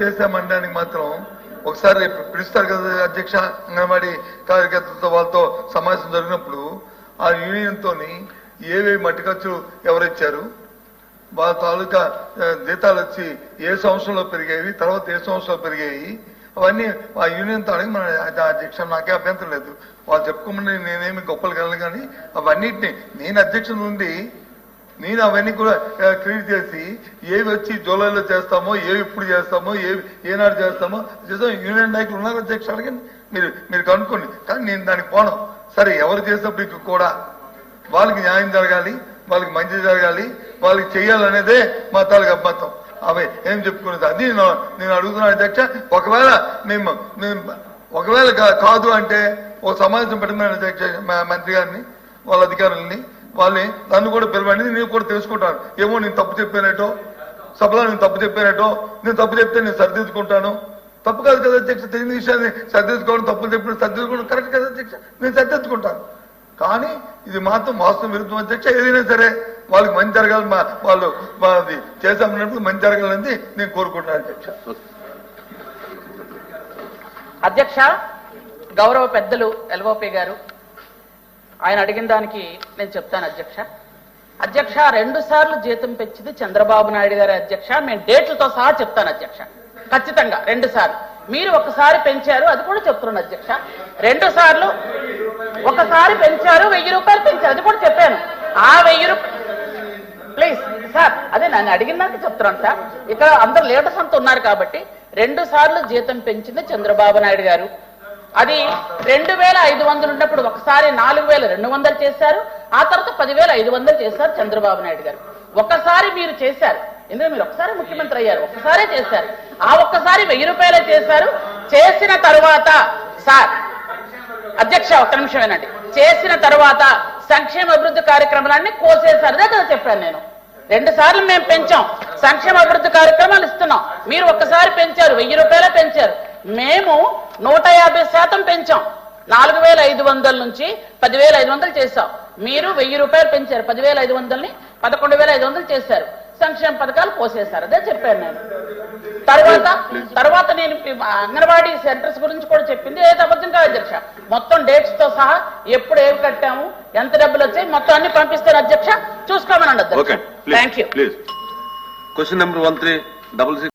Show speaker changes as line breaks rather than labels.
చేశామనడానికి మాత్రం ఒకసారి పిలుస్తారు కదా అధ్యక్ష, అంగన్వాడీ కార్యకర్తలతో వాళ్ళతో సమావేశం జరిగినప్పుడు ఆ యూనియన్తో ఏవేవి మట్టి ఖర్చులు ఎవరిచ్చారు, వాళ్ళ తాలూకా జీతాలు వచ్చి ఏ సంవత్సరంలో పెరిగాయి, తర్వాత ఏ సంవత్సరంలో పెరిగాయి, అవన్నీ ఆ యూనియన్తో అడిగి మన అధ్యక్ష నాకే అభ్యంతరం లేదు. వాళ్ళు చెప్పుకోమని నేనేమి గొప్పలు కలను, కానీ అవన్నిటిని నేను అధ్యక్షుల నుండి నేను అవన్నీ కూడా క్రియేట్ చేసి ఏవి వచ్చి జూలైలో చేస్తామో, ఏవి ఇప్పుడు చేస్తామో, ఏనాడు చేస్తామో యూనియన్ నాయకులు ఉన్నారు అధ్యక్ష, అడిగండి మీరు కనుక్కోండి. కానీ నేను దానికి పోను. సరే, ఎవరు చేసినప్పటికీ కూడా వాళ్ళకి న్యాయం జరగాలి, వాళ్ళకి మంచి జరగాలి, వాళ్ళకి చెయ్యాలనేదే మా తాలూకు అబ్బతం. అవి ఏం చెప్పుకునేది అది నేను అడుగుతున్నాను అధ్యక్ష. ఒకవేళ కాదు అంటే ఒక సమావేశం పెట్టమని అధ్యక్ష మంత్రి గారిని, వాళ్ళ అధికారులని, వాళ్ళని నన్ను కూడా పిలవండి, నేను కూడా తెలుసుకుంటాను. ఏమో నేను తప్పు చెప్పానటో, సభలో నేను తప్పు చెప్పానటో, నేను తప్పు చెప్తే నేను సరిదిద్దుకుంటాను. తప్పు కాదు కదా అధ్యక్ష, తెలియని విషయాన్ని సరిదిద్దుకోవడం, తప్పులు చెప్పిన సరిదిద్దుకోవడం కరెక్ట్ కదా అధ్యక్ష, నేను సరిదిద్దుకుంటాను. కానీ ఇది మాత్రం వాస్తవం విరుద్ధం అధ్యక్ష. ఏదైనా సరే వాళ్ళకి మంచి జరగాలి, వాళ్ళు చేసామన్నప్పుడు మంచి జరగాలని నేను కోరుకుంటున్నాను అధ్యక్ష.
అధ్యక్ష, గౌరవ పెద్దలు ఎల్ఓపి గారు ఆయన అడిగిన దానికి నేను చెప్తాను అధ్యక్ష. అధ్యక్ష, 2 సార్లు జీతం పెంచింది చంద్రబాబు నాయుడు గారి అధ్యక్ష. మేము డేట్లతో సహా చెప్తాను అధ్యక్ష. ఖచ్చితంగా 2 సార్లు. మీరు ఒకసారి పెంచారు, అది కూడా చెప్తున్నాను అధ్యక్ష. 2 సార్లు ఒకసారి పెంచారు, 1000 రూపాయలు పెంచారు, అది కూడా చెప్పాను. ఆ 1000 ప్లీజ్ సార్, అదే నన్ను అడిగినాక చెప్తున్నాను సార్. ఇక్కడ అందరు లీడర్స్ అంతా ఉన్నారు కాబట్టి 2 సార్లు జీతం పెంచింది చంద్రబాబు నాయుడు గారు. అది 2500 ఉన్నప్పుడు ఒకసారి 4200 చేశారు, ఆ తర్వాత 10500 చేశారు చంద్రబాబు నాయుడు గారు. ఒకసారి మీరు చేశారు, ఎందుకంటే మీరు ఒకసారి ముఖ్యమంత్రి అయ్యారు, ఒక్కసారే చేశారు. ఆ ఒక్కసారి 1000 రూపాయలే చేశారు. చేసిన తరువాత సార్ అధ్యక్ష ఒక్క నిమిషం ఏనండి, చేసిన తర్వాత సంక్షేమ అభివృద్ధి కార్యక్రమాలన్నీ కోసేశారు. అదే కదా చెప్పాను నేను. 2 సార్లు మేము పెంచాం, సంక్షేమ అభివృద్ధి కార్యక్రమాలు ఇస్తున్నాం. మీరు ఒక్కసారి పెంచారు, 1000 రూపాయలే పెంచారు. మేము 150% పెంచాం. 4500 నుంచి 10500 చేశాం. మీరు 1000 రూపాయలు పెంచారు, 10500ని 11500 చేశారు. సంక్షేమ పథకాలు పోసేశారు. అదే చెప్పాను నేను. తర్వాత నేను అంగన్వాడీ సెంటర్స్ గురించి కూడా చెప్పింది ఏది అబద్ధం కాదు అధ్యక్ష. మొత్తం డేట్స్ తో సహా ఎప్పుడు ఏమి కట్టాము, ఎంత డబ్బులు వచ్చాయి, మొత్తం అన్ని పంపిస్తారు అధ్యక్ష. చూసుకోమనండి అధ్యక్ష. Thank you.